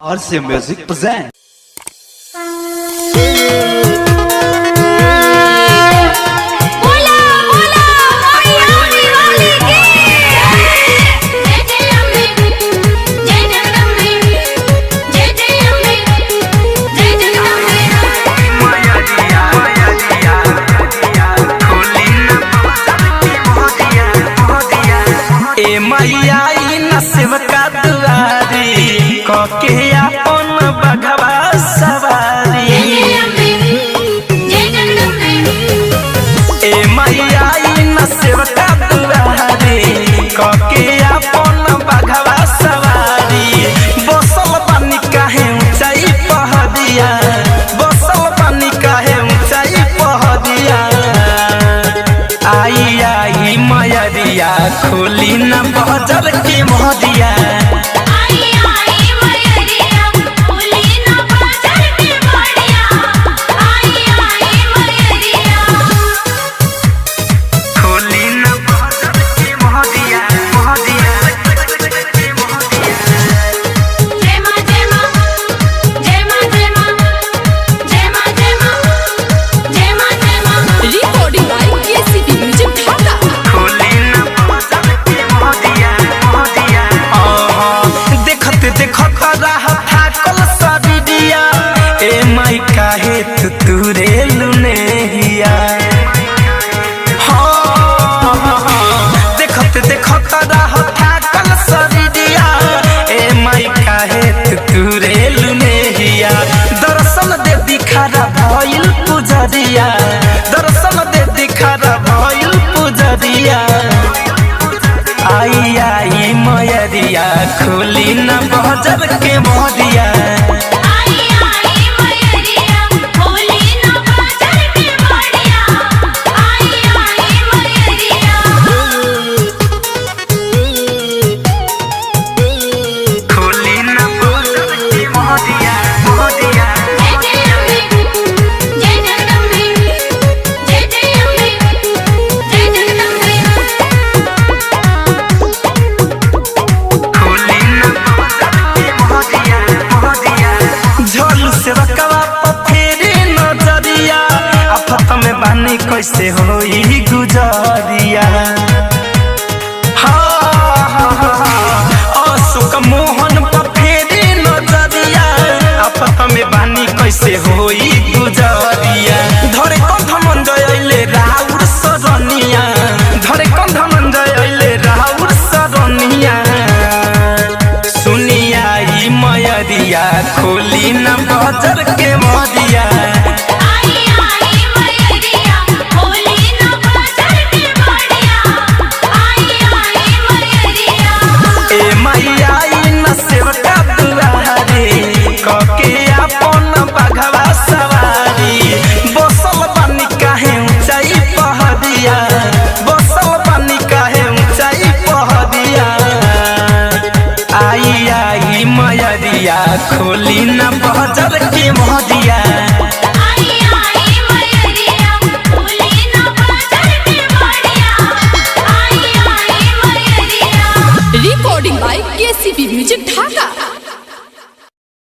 RC Music presents. के अपन बघवा सवारी ए मैया न सेवका दुआरी के अपन बघवा सवारी बसल पानी काहे ऊंचाई पहदिया बसल पानी काहे ऊंचाई पहदिया आई आई मैया खोली न बजर के मोहदिया तुरे लुने हिया देखत देखत रह थाकल सरिया ए माई काहे तुरे लुने हिया दर्शन दे दिखारा भइल पुजरिया दर्शन दे दिखारा भइल पुजरिया आई आई मैया खोली न बजर के मोहरिया कैसे होई गुजरिया अशोक मोहन पर फेरी नजरिया आपत में बानी कैसे होई गुजरिया धरे कंधमन जयले राउर सरनिया धरे कंधमन जयले राउर सरनिया सुनिया ई मैया खोली न बजर के मोदिया खोली न बजर के मोहदिया।